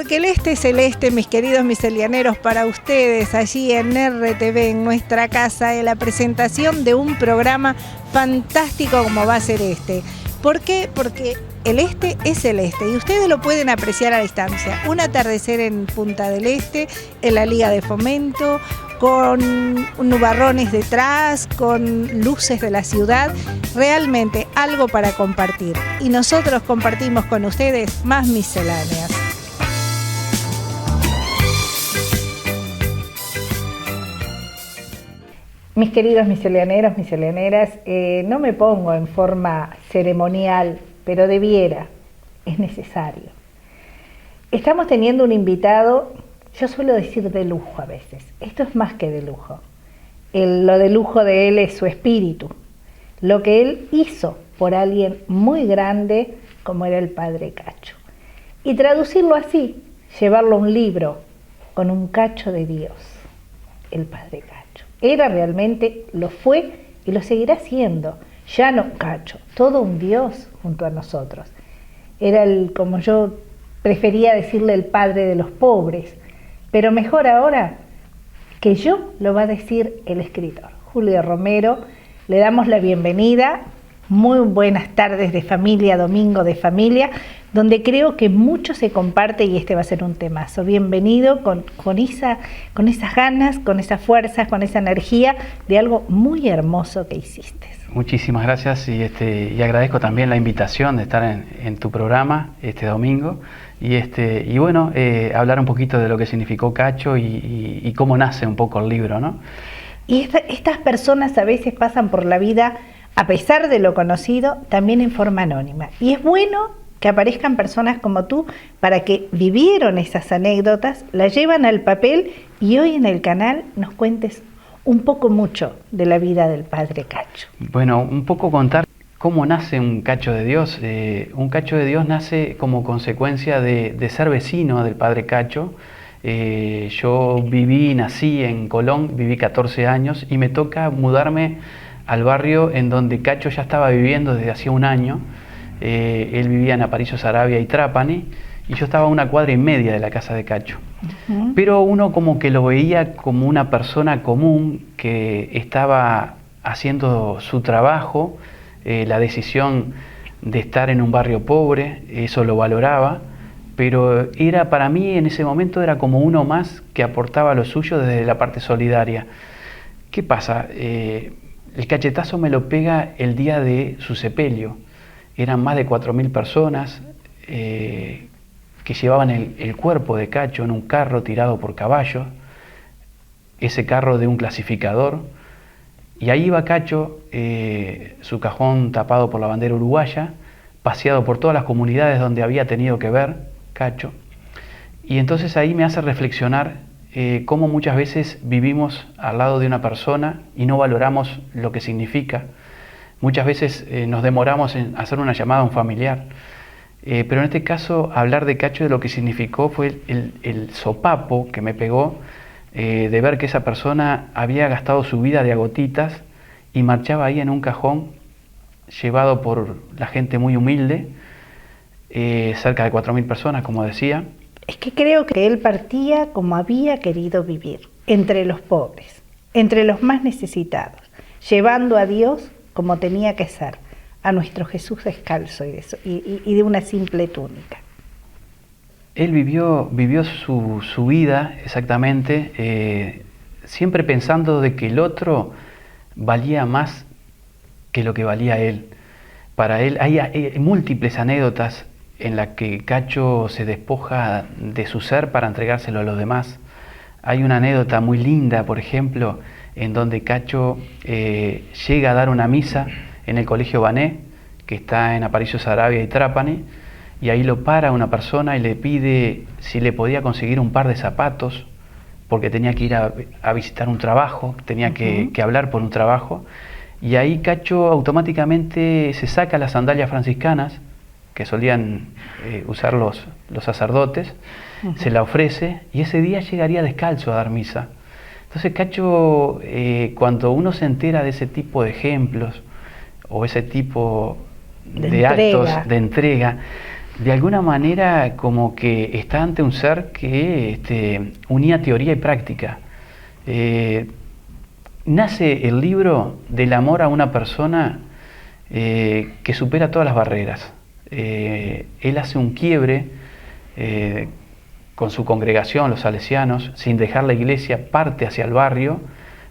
porque el este es el este, mis queridos miselianeros, para ustedes allí en RTV, en nuestra casa, en la presentación de un programa fantástico como va a ser este. ¿Por qué? Porque el este es el este y ustedes lo pueden apreciar a distancia. Un atardecer en Punta del Este, en la Liga de Fomento, con nubarrones detrás, con luces de la ciudad, realmente algo para compartir. Y nosotros compartimos con ustedes más misceláneas. Mis queridos miselianeros, miselianeras, no me pongo en forma ceremonial, pero debiera, es necesario. Estamos teniendo un invitado, yo suelo decir de lujo a veces, esto es más que de lujo. Lo de lujo de él es su espíritu, lo que él hizo por alguien muy grande como era el Padre Cacho. Y traducirlo así, llevarlo a un libro con un cacho de Dios, el Padre Cacho. Era realmente, lo fue y lo seguirá siendo, ya no un cacho, todo un Dios junto a nosotros. Era como yo prefería decirle, el padre de los pobres, pero mejor ahora que yo lo va a decir el escritor, Julio Romero. Le damos la bienvenida, muy buenas tardes de familia, domingo de familia, donde creo que mucho se comparte y este va a ser un temazo. Bienvenido con esas ganas, con esas fuerzas, con esa energía de algo muy hermoso que hiciste. Muchísimas gracias y agradezco también la invitación de estar en tu programa este domingo y bueno, hablar un poquito de lo que significó Cacho y cómo nace un poco el libro, ¿no? Y estas personas a veces pasan por la vida, a pesar de lo conocido, también en forma anónima. Y es bueno que aparezcan personas como tú para que vivieron esas anécdotas, las llevan al papel y hoy en el canal nos cuentes un poco mucho de la vida del Padre Cacho. Bueno, un poco contar cómo nace un Cacho de Dios. Un Cacho de Dios nace como consecuencia de ser vecino del Padre Cacho. Yo nací en Colón, viví 14 años y me toca mudarme al barrio en donde Cacho ya estaba viviendo desde hacía un año. Él vivía en Aparicio Saravia y Trapani y yo estaba a 1,5 cuadras de la casa de Cacho. Pero uno como que lo veía como una persona común que estaba haciendo su trabajo, la decisión de estar en un barrio pobre, eso lo valoraba, pero para mí en ese momento era como uno más que aportaba lo suyo desde la parte solidaria. ¿Qué pasa? El cachetazo me lo pega el día de su sepelio. Eran más de 4.000 personas que llevaban el cuerpo de Cacho en un carro tirado por caballos, ese carro de un clasificador, y ahí iba Cacho, su cajón tapado por la bandera uruguaya, paseado por todas las comunidades donde había tenido que ver Cacho, y entonces ahí me hace reflexionar cómo muchas veces vivimos al lado de una persona y no valoramos lo que significa. Muchas veces nos demoramos en hacer una llamada a un familiar, pero en este caso hablar de Cacho, de lo que significó, fue el sopapo que me pegó de ver que esa persona había gastado su vida de a gotitas y marchaba ahí en un cajón llevado por la gente muy humilde, cerca de 4.000 personas, como decía. Es que creo que él partía como había querido vivir, entre los pobres, entre los más necesitados, llevando a Dios como tenía que ser, a nuestro Jesús descalzo y de una simple túnica. Él vivió su vida exactamente, siempre pensando de que el otro valía más que lo que valía él. Para él hay múltiples anécdotas en las que Cacho se despoja de su ser para entregárselo a los demás. Hay una anécdota muy linda, por ejemplo, en donde Cacho llega a dar una misa en el Colegio Bané, que está en Aparicio Saravia y Trapani, y ahí lo para una persona y le pide si le podía conseguir un par de zapatos, porque tenía que ir a visitar un trabajo, tenía que hablar por un trabajo, y ahí Cacho automáticamente se saca las sandalias franciscanas, que solían usar los sacerdotes, se la ofrece, y ese día llegaría descalzo a dar misa. Entonces Cacho, cuando uno se entera de ese tipo de ejemplos, o ese tipo de actos de entrega, de alguna manera como que está ante un ser que unía teoría y práctica. Nace el libro del amor a una persona que supera todas las barreras. Él hace un quiebre con su congregación, los salesianos, sin dejar la iglesia, parte hacia el barrio,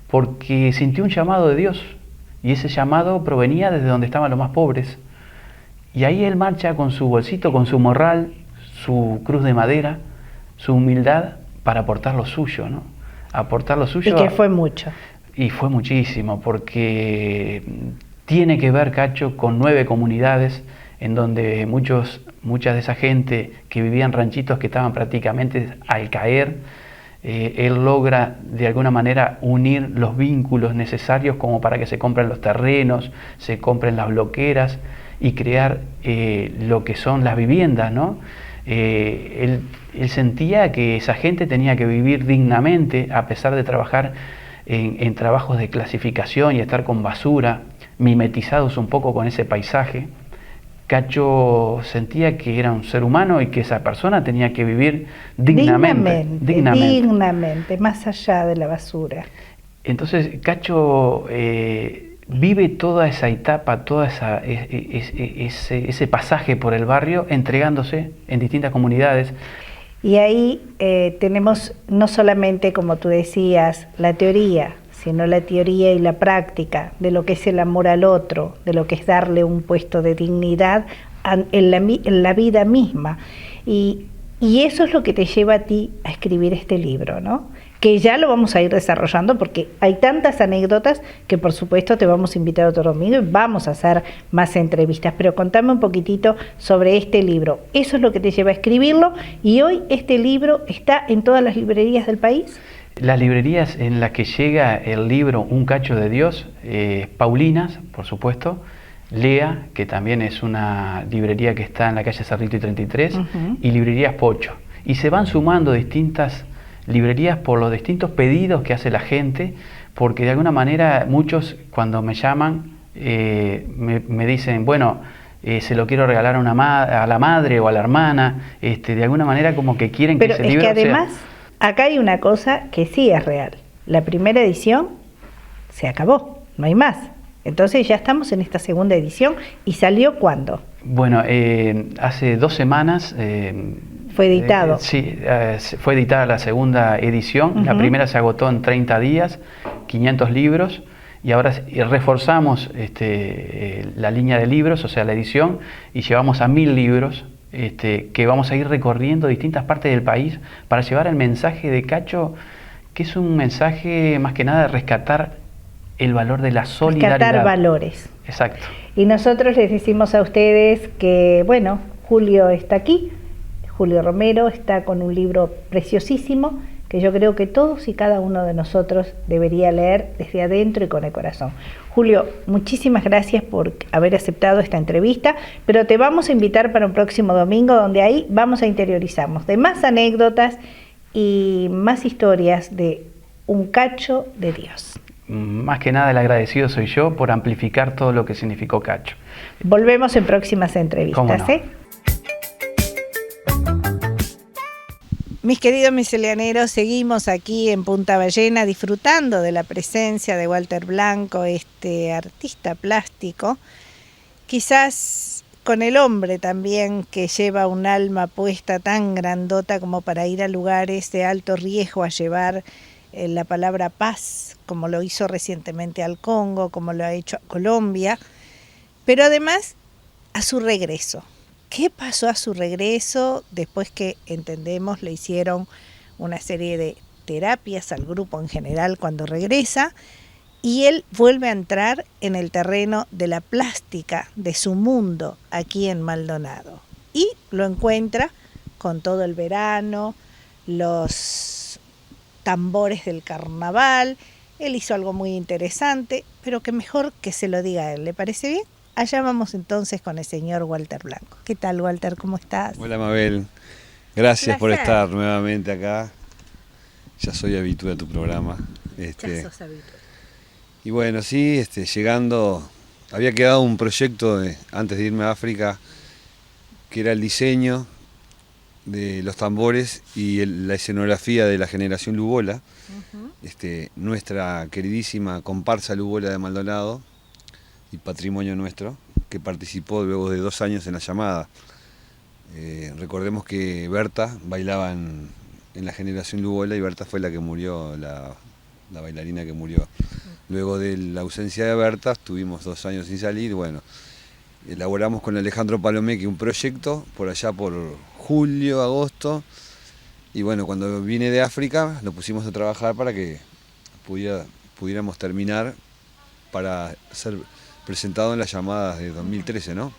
porque sintió un llamado de Dios, y ese llamado provenía desde donde estaban los más pobres. Y ahí él marcha con su bolsito, con su morral, su cruz de madera, su humildad, para aportar lo suyo, ¿no? Aportar lo suyo. Y que fue mucho. Y fue muchísimo, porque tiene que ver, Cacho, con 9 comunidades en donde mucha de esa gente que vivía en ranchitos que estaban prácticamente al caer, él logra de alguna manera unir los vínculos necesarios como para que se compren los terrenos, se compren las bloqueras y crear lo que son las viviendas, ¿no? Él sentía que esa gente tenía que vivir dignamente a pesar de trabajar en trabajos de clasificación y estar con basura, mimetizados un poco con ese paisaje. Cacho sentía que era un ser humano y que esa persona tenía que vivir dignamente, más allá de la basura. Entonces Cacho vive toda esa etapa, ese pasaje por el barrio, entregándose en distintas comunidades. Y ahí tenemos no solamente, como tú decías, la teoría, sino la teoría y la práctica de lo que es el amor al otro, de lo que es darle un puesto de dignidad en la vida misma. Y eso es lo que te lleva a ti a escribir este libro, ¿no? Que ya lo vamos a ir desarrollando porque hay tantas anécdotas que por supuesto te vamos a invitar otro domingo y vamos a hacer más entrevistas, pero contame un poquitito sobre este libro. Eso es lo que te lleva a escribirlo, y hoy este libro está en todas las librerías del país. Las librerías en las que llega el libro Un cacho de Dios, Paulinas, por supuesto, Lea, que también es una librería que está en la calle Cerrito y 33, y librerías Pocho. Y se van sumando distintas librerías por los distintos pedidos que hace la gente, porque de alguna manera muchos cuando me llaman me dicen, bueno, se lo quiero regalar a la madre o a la hermana, de alguna manera como que quieren que ese libro sea... Pero es que además, acá hay una cosa que sí es real. La primera edición se acabó, no hay más. Entonces ya estamos en esta segunda edición. ¿Y salió cuándo? Bueno, hace 2 semanas... ¿Fue editado? Sí, fue editada la segunda edición. La primera se agotó en 30 días, 500 libros, y ahora reforzamos la línea de libros, o sea, la edición, y llevamos a 1000 libros, que vamos a ir recorriendo distintas partes del país para llevar el mensaje de Cacho, que es un mensaje más que nada de rescatar el valor de la solidaridad. Rescatar valores. Exacto. Y nosotros les decimos a ustedes que, bueno, Julio está aquí. Julio Romero está con un libro preciosísimo que yo creo que todos y cada uno de nosotros debería leer desde adentro y con el corazón. Julio, muchísimas gracias por haber aceptado esta entrevista, pero te vamos a invitar para un próximo domingo donde ahí vamos a interiorizarnos de más anécdotas y más historias de Un cacho de Dios. Más que nada el agradecido soy yo por amplificar todo lo que significó Cacho. Volvemos en próximas entrevistas. ¿Cómo no? Mis queridos miselianeros, seguimos aquí en Punta Ballena disfrutando de la presencia de Walter Blanco, este artista plástico, quizás con el hombre también que lleva un alma puesta tan grandota como para ir a lugares de alto riesgo a llevar la palabra paz, como lo hizo recientemente al Congo, como lo ha hecho a Colombia, pero además a su regreso. ¿Qué pasó a su regreso después que, entendemos, le hicieron una serie de terapias al grupo en general cuando regresa? Y él vuelve a entrar en el terreno de la plástica de su mundo aquí en Maldonado. Y lo encuentra con todo el verano, los tambores del carnaval. Él hizo algo muy interesante, pero que mejor que se lo diga a él. ¿Le parece bien? Allá vamos entonces con el señor Walter Blanco. ¿Qué tal, Walter? ¿Cómo estás? Hola, Mabel. Gracias por estar nuevamente acá. Ya soy habitué a tu programa. Ya sos habitué. Y bueno, sí, llegando, había quedado un proyecto antes de irme a África que era el diseño de los tambores y la escenografía de la generación Lugola, nuestra queridísima comparsa Lugola de Maldonado y patrimonio nuestro, que participó luego de 2 años en la llamada. Recordemos que Berta bailaba en la generación Lugola y Berta fue la que murió, la bailarina que murió. Luego de la ausencia de Berta, estuvimos 2 años sin salir. Bueno, elaboramos con Alejandro Palomeque un proyecto por allá por julio, agosto. Y bueno, cuando vine de África, lo pusimos a trabajar para que pudiéramos terminar para ser presentado en las llamadas de 2013, ¿no?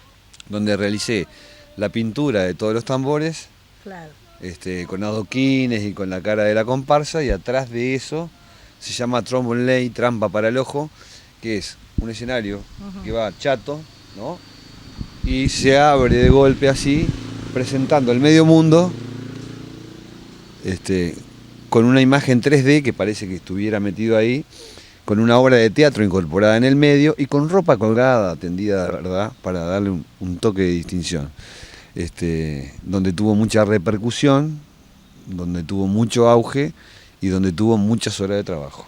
Donde realicé la pintura de todos los tambores, Claro. con adoquines y con la cara de la comparsa, y atrás de eso se llama Trombone Lay, trampa para el ojo, que es un escenario que va chato, ¿no? Y se abre de golpe así, presentando el medio mundo, con una imagen 3D que parece que estuviera metido ahí, con una obra de teatro incorporada en el medio y con ropa colgada, tendida, ¿verdad?, para darle un toque de distinción. Donde tuvo mucha repercusión, donde tuvo mucho auge y donde tuvo muchas horas de trabajo.